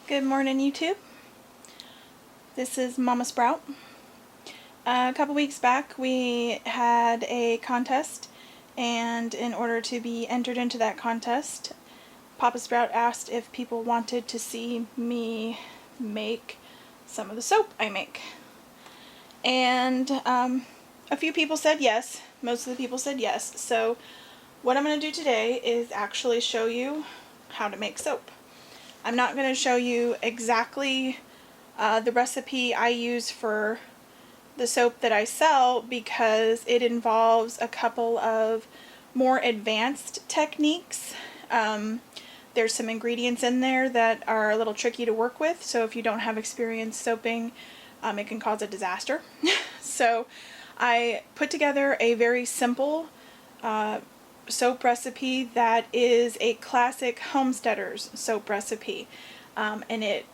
Good morning, YouTube. This is Mama Sprout. A couple weeks back we had a contest, and in order to be entered into that contest, Papa Sprout asked if people wanted to see me make some of the soap I make. And a few people said yes. Most of the people said yes. So what I'm going to do today is actually show you how to make soap. I'm not going to show you exactly the recipe I use for the soap that I sell, because it involves a couple of more advanced techniques. There's some ingredients in there that are a little tricky to work with, so if you don't have experience soaping, it can cause a disaster. So I put together a very simple soap recipe that is a classic homesteaders soap recipe, and it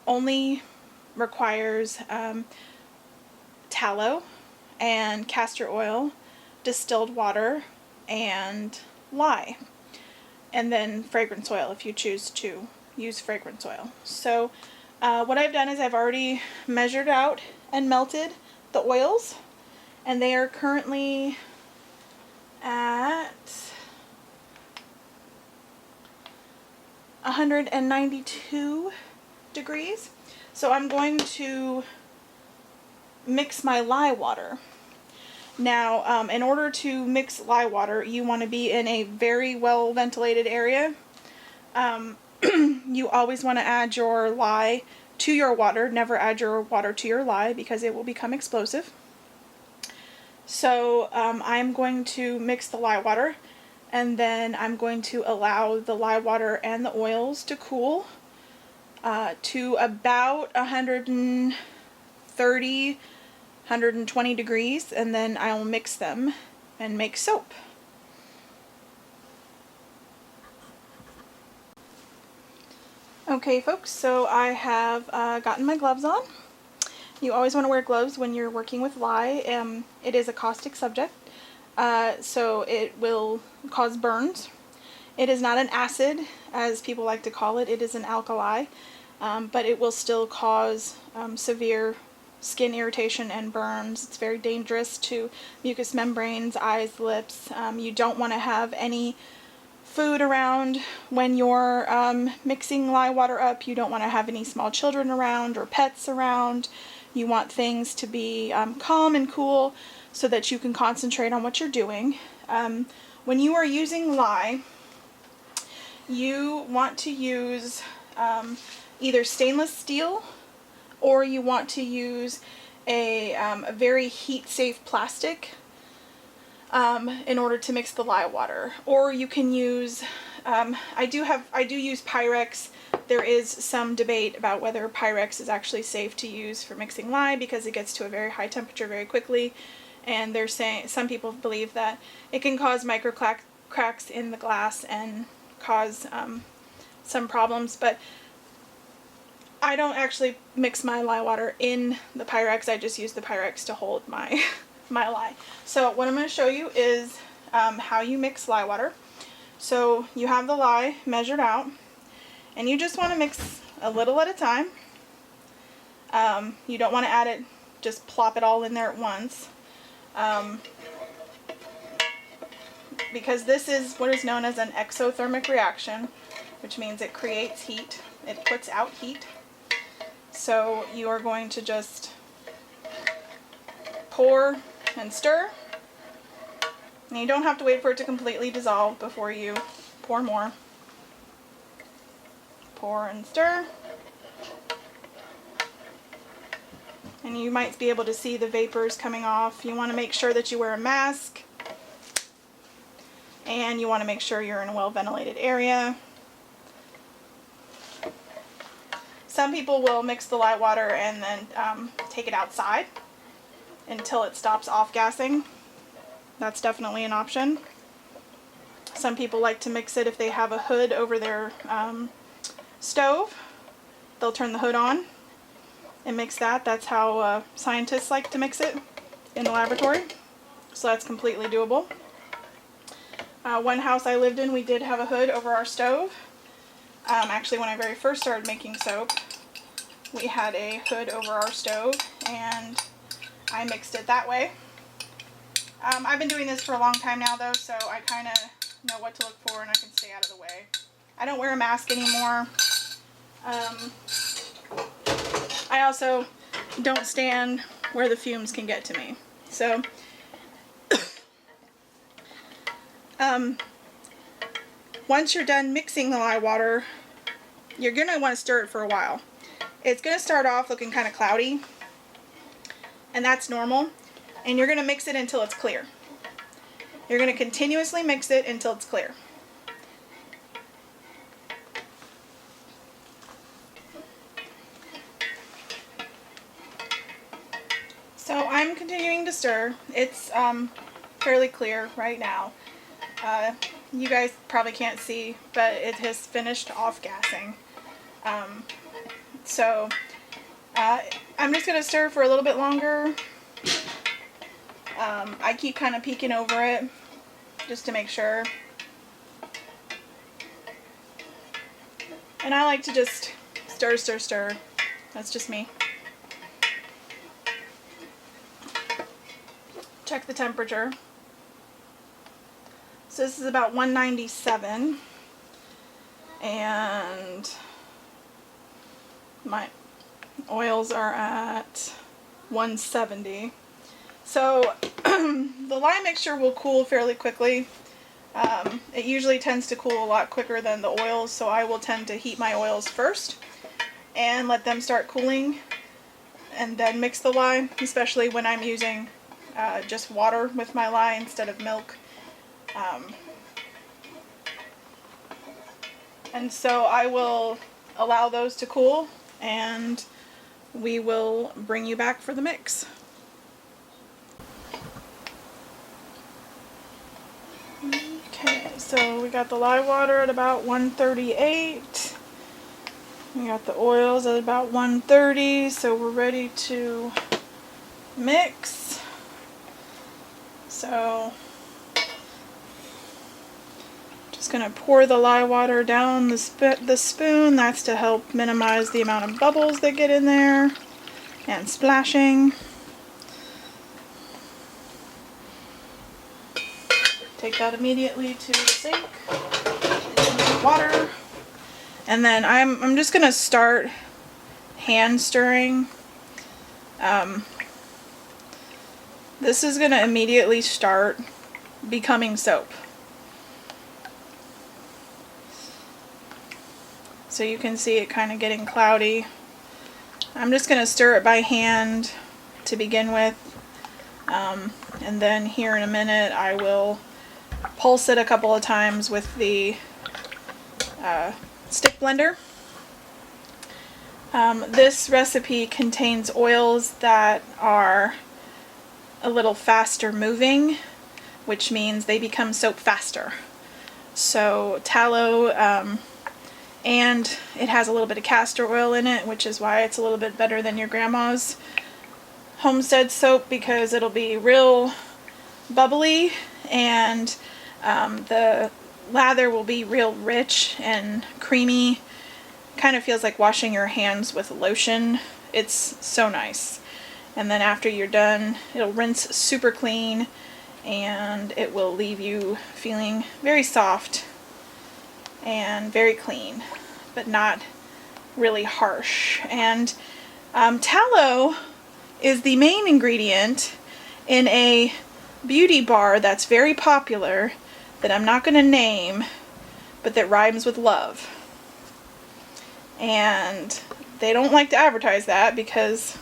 only requires tallow and castor oil, distilled water, and lye, and then fragrance oil if you choose to use fragrance oil. So what I've done is I've already measured out and melted the oils, and they are currently at 192 degrees. So I'm going to mix my lye water. Now, in order to mix lye water, you want to be in a very well ventilated area. You always want to add your lye to your water. Never add your water to your lye, because it will become explosive. So I'm going to mix the lye water, and then I'm going to allow the lye water and the oils to cool to about 130, 120 degrees, and then I'll mix them and make soap. Okay folks, so I have gotten my gloves on. You always want to wear gloves when you're working with lye. It is a caustic subject, so it will cause burns. It is not an acid, as people like to call it. It is an alkali, but it will still cause severe skin irritation and burns. It's very dangerous to mucous membranes, eyes, lips. You don't want to have any food around when you're mixing lye water up. You don't want to have any small children around or pets around. You want things to be calm and cool so that you can concentrate on what you're doing. When you are using lye, you want to use either stainless steel, or you want to use a very heat-safe plastic in order to mix the lye water. Or you can use, I do use Pyrex. There is some debate about whether Pyrex is actually safe to use for mixing lye, because it gets to a very high temperature very quickly, and they're saying, some people believe that it can cause micro cracks in the glass and cause some problems. But I don't actually mix my lye water in the Pyrex. I just use the Pyrex to hold my my lye. So what I'm going to show you is how you mix lye water. So you have the lye measured out, and you just want to mix a little at a time. You don't want to add it, just plop it all in there at once, because this is what is known as an exothermic reaction, which means it creates heat. It puts out heat. So you are going to just pour and stir, and you don't have to wait for it to completely dissolve before you pour more. Pour and stir, and you might be able to see the vapors coming off. You want to make sure that you wear a mask, and you want to make sure you're in a well ventilated area. Some people will mix the lye water and then take it outside until it stops off-gassing. That's definitely an option. Some people like to mix it if they have a hood over their stove. They'll turn the hood on and mix that. That's how scientists like to mix it in the laboratory. So that's completely doable. One house I lived in, we did have a hood over our stove. Actually, when I very first started making soap, we had a hood over our stove and I mixed it that way. I've been doing this for a long time now though, so I kind of know what to look for and I can stay out of the way. I don't wear a mask anymore. I also don't stand where the fumes can get to me. So, once you're done mixing the lye water, you're going to want to stir it for a while. It's going to start off looking kind of cloudy, and that's normal. And you're going to mix it until it's clear. You're going to continuously mix it until it's clear. So I'm continuing to stir. It's fairly clear right now. You guys probably can't see, but it has finished off gassing. So I'm just going to stir for a little bit longer. I keep kind of peeking over it just to make sure. And I like to just stir, stir, stir. That's just me. Check the temperature. So this is about 197, and my oils are at 170. So the lye mixture will cool fairly quickly. It usually tends to cool a lot quicker than the oils, so I will tend to heat my oils first and let them start cooling and then mix the lye, especially when I'm using just water with my lye instead of milk. And so I will allow those to cool and we will bring you back for the mix. Okay, so we got the lye water at about 138. We got the oils at about 130, so we're ready to mix. So just going to pour the lye water down the spoon. That's to help minimize the amount of bubbles that get in there and splashing. Take that immediately to the sink. Water. And then I'm just going to start hand stirring. This is going to immediately start becoming soap. So you can see it kind of getting cloudy. I'm just going to stir it by hand to begin with. And then here in a minute I will pulse it a couple of times with the stick blender. This recipe contains oils that are a little faster moving, which means they become soap faster. So tallow, and it has a little bit of castor oil in it, which is why it's a little bit better than your grandma's Homestead soap, because it'll be real bubbly and the lather will be real rich and creamy. Kind of feels like washing your hands with lotion. It's so nice. And then after you're done, it'll rinse super clean and it will leave you feeling very soft and very clean, but not really harsh. And tallow is the main ingredient in a beauty bar that's very popular that I'm not going to name, but that rhymes with love. And they don't like to advertise that because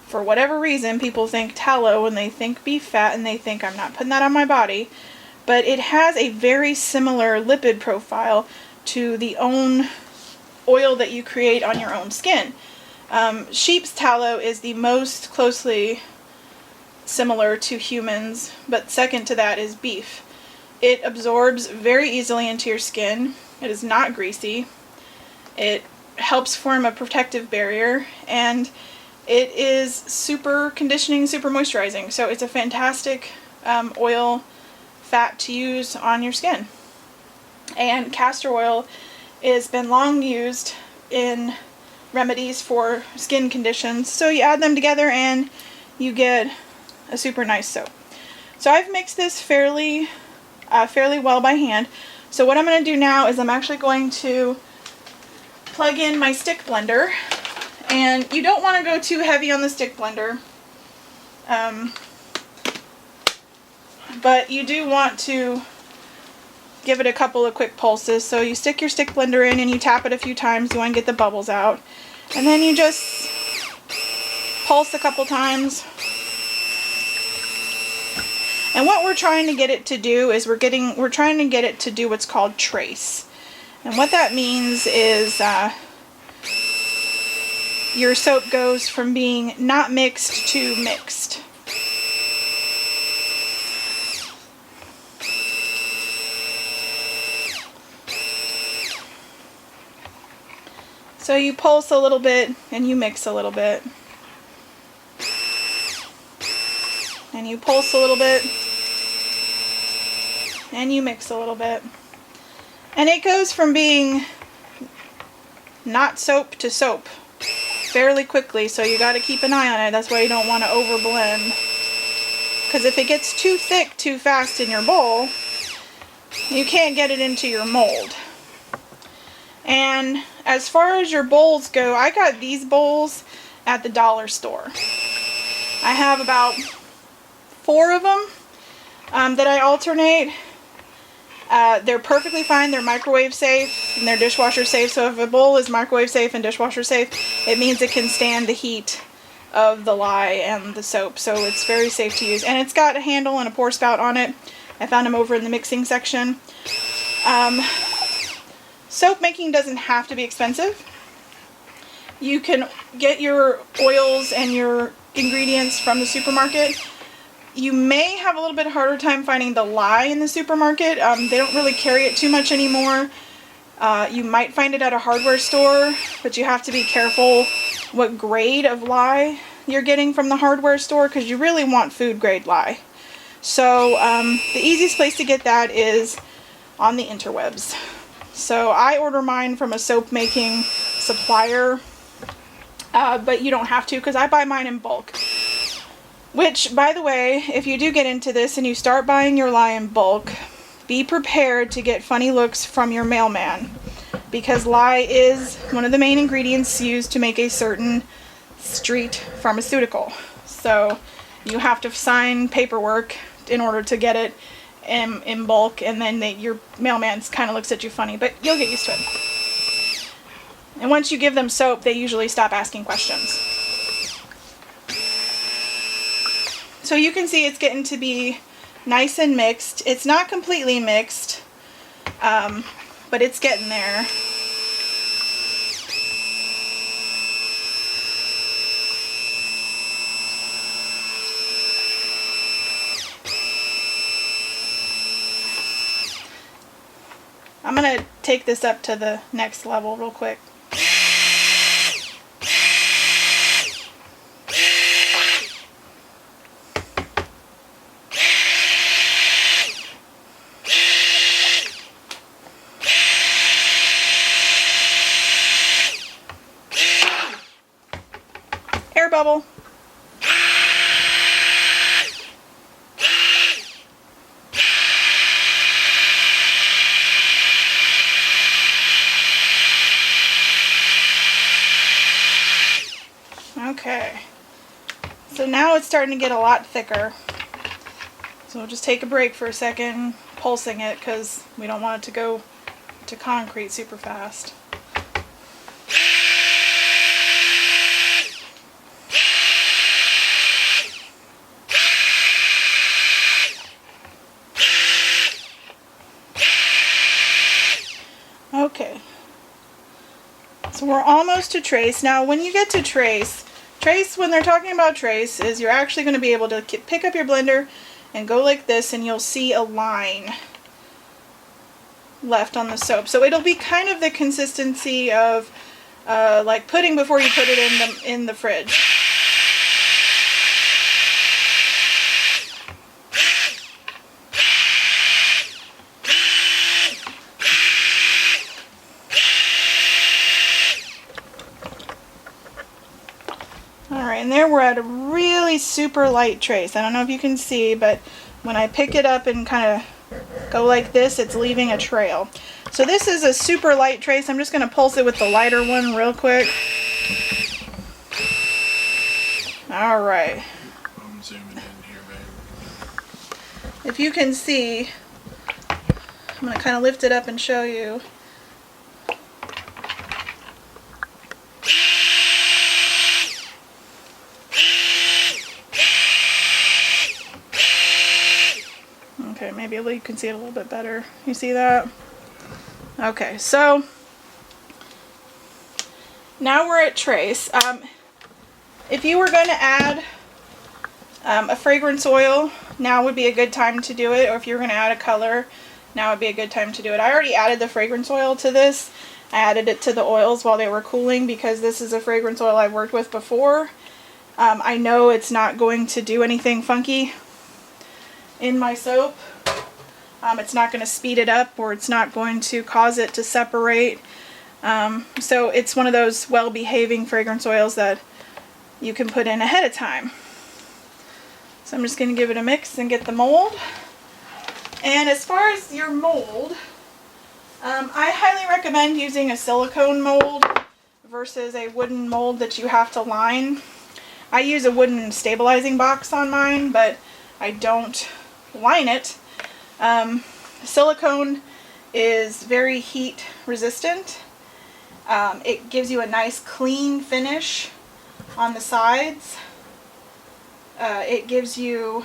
for whatever reason people think tallow and they think beef fat and they think I'm not putting that on my body. But it has a very similar lipid profile to the own oil that you create on your own skin. Sheep's tallow is the most closely similar to humans, but second to that is beef. It absorbs very easily into your skin. It is not greasy. It helps form a protective barrier, and it is super conditioning, super moisturizing. So it's a fantastic oil fat to use on your skin. And castor oil has been long used in remedies for skin conditions. So you add them together and you get a super nice soap. So I've mixed this fairly well by hand. So what I'm going to do now is I'm actually going to plug in my stick blender. And you don't want to go too heavy on the stick blender. But you do want to give it a couple of quick pulses. So you stick your stick blender in and you tap it a few times. You want to get the bubbles out. And then you just pulse a couple times. And what we're trying to get it to do is we're trying to get it to do what's called trace. And what that means is your soap goes from being not mixed to mixed. So you pulse a little bit and you mix a little bit. And you pulse a little bit and you mix a little bit. And it goes from being not soap to soap fairly quickly, so you got to keep an eye on it. That's why you don't want to overblend. Because if it gets too thick too fast in your bowl, you can't get it into your mold. And as far as your bowls go, I got these bowls at the dollar store. I have about 4 of them that I alternate. They're perfectly fine. They're microwave safe and they're dishwasher safe. So if a bowl is microwave safe and dishwasher safe, it means it can stand the heat of the lye and the soap. So it's very safe to use. And it's got a handle and a pour spout on it. I found them over in the mixing section. Soap making doesn't have to be expensive. You can get your oils and your ingredients from the supermarket. You may have a little bit harder time finding the lye in the supermarket. They don't really carry it too much anymore. You might find it at a hardware store, but you have to be careful what grade of lye you're getting from the hardware store, because you really want food grade lye. So the easiest place to get that is on the interwebs. So I order mine from a soap making supplier, but you don't have to, because I buy mine in bulk. Which, by the way, if you do get into this and you start buying your lye in bulk, be prepared to get funny looks from your mailman, because lye is one of the main ingredients used to make a certain street pharmaceutical. So you have to sign paperwork in order to get it in bulk, and then your mailman kind of looks at you funny, but you'll get used to it. And once you give them soap, they usually stop asking questions. So you can see it's getting to be nice and mixed. It's not completely mixed, but it's getting there. I'm going to take this up to the next level real quick. Air bubble. Okay, so now it's starting to get a lot thicker. So we'll just take a break for a second, pulsing it, because we don't want it to go to concrete super fast. Okay, so we're almost to trace. Now when you get to trace, when they're talking about trace, is you're actually going to be able to pick up your blender and go like this, and you'll see a line left on the soap. So it'll be kind of the consistency of like pudding before you put it in the fridge. and there we're at a really super light trace. I don't know if you can see, but when I pick it up and kind of go like this, it's leaving a trail. So this is a super light trace. I'm just going to pulse it with the lighter one real quick. All right. I'm zooming in here, babe. If you can see, I'm going to kind of lift it up and show you. Okay, maybe you can see it a little bit better. You see that? Okay, so now we're at trace. If you were going to add a fragrance oil, now would be a good time to do it. Or if you were going to add a color, now would be a good time to do it. I already added the fragrance oil to this. I added it to the oils while they were cooling because this is a fragrance oil I've worked with before. I know it's not going to do anything funky in my soap. It's not going to speed it up, or it's not going to cause it to separate. So it's one of those well-behaving fragrance oils that you can put in ahead of time. So I'm just going to give it a mix and get the mold. And as far as your mold, I highly recommend using a silicone mold versus a wooden mold that you have to line. I use a wooden stabilizing box on mine, but I don't line it. Silicone is very heat resistant. It gives you a nice clean finish on the sides. It gives you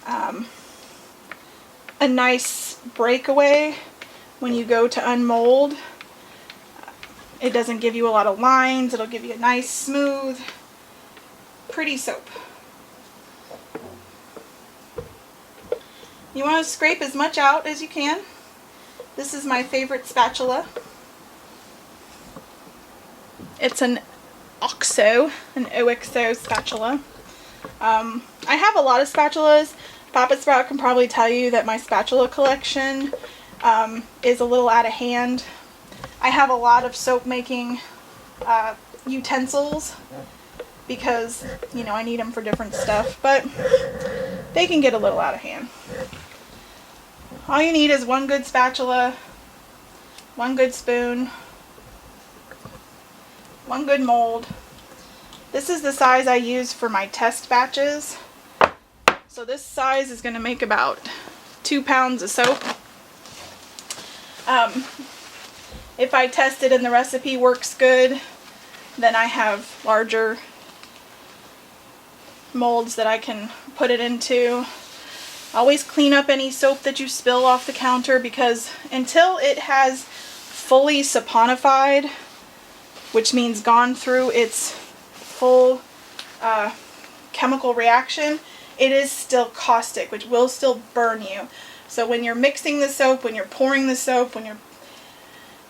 a nice breakaway when you go to unmold. It doesn't give you a lot of lines. It'll give you a nice, smooth, pretty soap. You want to scrape as much out as you can. This is my favorite spatula. It's an OXO spatula. I have a lot of spatulas. Papa Sprout can probably tell you that my spatula collection is a little out of hand. I have a lot of soap making utensils because, you know, I need them for different stuff, but they can get a little out of hand. All you need is one good spatula, one good spoon, one good mold. This is the size I use for my test batches. So this size is going to make about 2 pounds of soap. If I test it and the recipe works good, then I have larger molds that I can put it into. Always clean up any soap that you spill off the counter, because until it has fully saponified, which means gone through its full chemical reaction, it is still caustic, which will still burn you. So when you're mixing the soap, when you're pouring the soap, when you're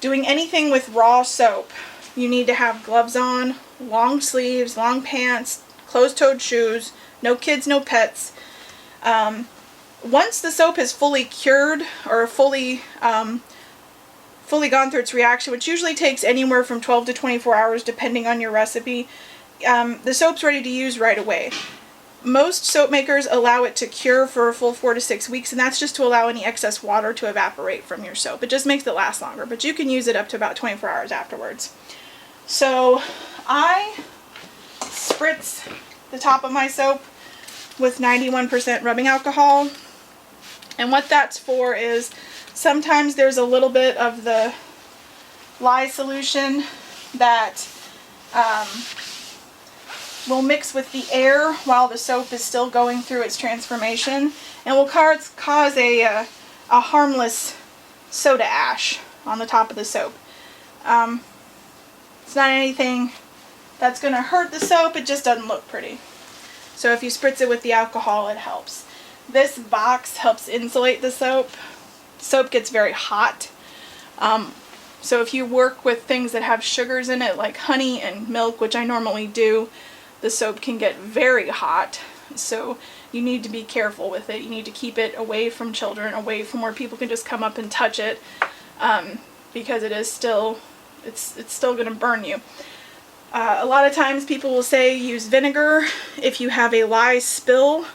doing anything with raw soap, you need to have gloves on, long sleeves, long pants, closed-toed shoes, no kids, no pets. Once the soap is fully cured or fully gone through its reaction, which usually takes anywhere from 12 to 24 hours depending on your recipe, the soap's ready to use right away. Most soap makers allow it to cure for a full 4 to 6 weeks, and that's just to allow any excess water to evaporate from your soap. It just makes it last longer, but you can use it up to about 24 hours afterwards. So I spritz the top of my soap with 91% rubbing alcohol. And what that's for is sometimes there's a little bit of the lye solution that will mix with the air while the soap is still going through its transformation, and will cause a harmless soda ash on the top of the soap. It's not anything that's going to hurt the soap, it just doesn't look pretty. So if you spritz it with the alcohol, it helps. This box helps insulate the soap. Soap gets very hot. So if you work with things that have sugars in it, like honey and milk, which I normally do, the soap can get very hot. So you need to be careful with it. You need to keep it away from children, away from where people can just come up and touch it, because it's still going to burn you. A lot of times people will say use vinegar if you have a lye spill.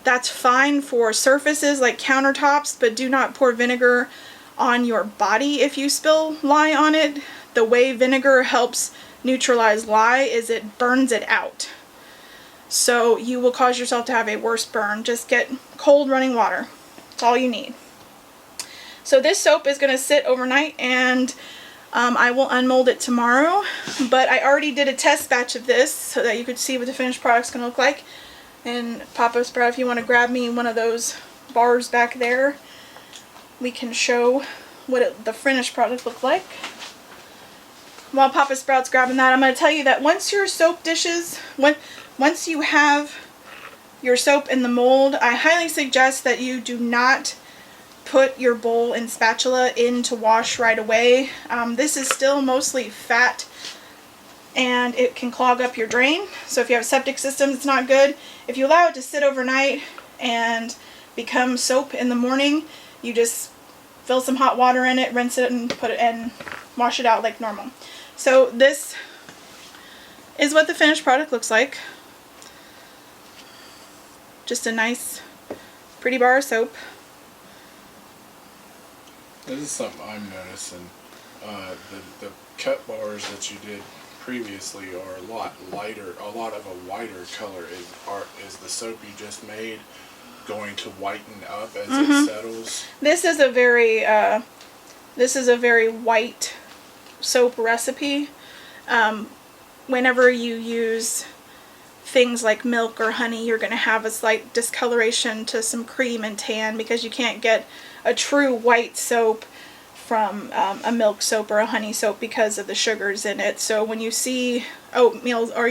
That's fine for surfaces like countertops, but do not pour vinegar on your body if you spill lye on it. The way vinegar helps neutralize lye is it burns it out. So you will cause yourself to have a worse burn. Just get cold running water. That's all you need. So this soap is going to sit overnight, and I will unmold it tomorrow. But I already did a test batch of this so that you could see what the finished product's going to look like. And Papa Sprout, if you want to grab me one of those bars back there, we can show what the finished product looked like. While Papa Sprout's grabbing that, I'm going to tell you that once your soap dishes, once you have your soap in the mold, I highly suggest that you do not put your bowl and spatula in to wash right away. This is still mostly fat, and it can clog up your drain. So if you have septic systems, it's not good. If you allow it to sit overnight and become soap in the morning, you just fill some hot water in it, rinse it, and put it and wash it out like normal. So this is what the finished product looks like. Just a nice, pretty bar of soap. This is something I'm noticing. The cut bars that you did previously are a lot lighter, a lot of a whiter color. Is the soap you just made going to whiten up as it settles? This is a very white soap recipe. Whenever you use things like milk or honey, you're going to have a slight discoloration to some cream and tan, because you can't get a true white soap from a milk soap or a honey soap because of the sugars in it. So when you see oatmeal or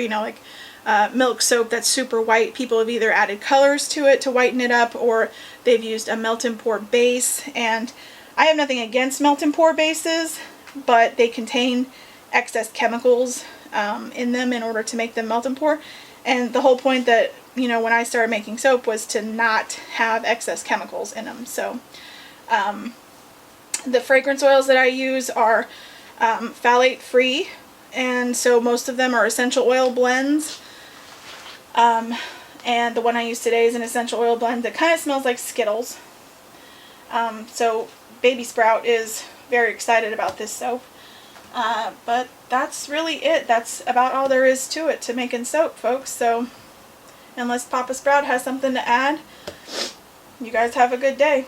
milk soap that's super white, people have either added colors to it to whiten it up, or they've used a melt and pour base. And I have nothing against melt and pour bases, but they contain excess chemicals in them in order to make them melt and pour. And the whole point that, when I started making soap was to not have excess chemicals in them. So the fragrance oils that I use are phthalate free, and so most of them are essential oil blends. And the one I use today is an essential oil blend that kind of smells like Skittles. So Baby Sprout is very excited about this soap. But that's really it. That's about all there is to it, to making soap, folks. So unless Papa Sprout has something to add, you guys have a good day.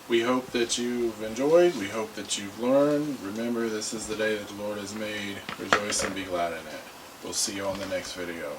We hope that you've enjoyed. We hope that you've learned. Remember, this is the day that the Lord has made. Rejoice and be glad in it. We'll see you on the next video.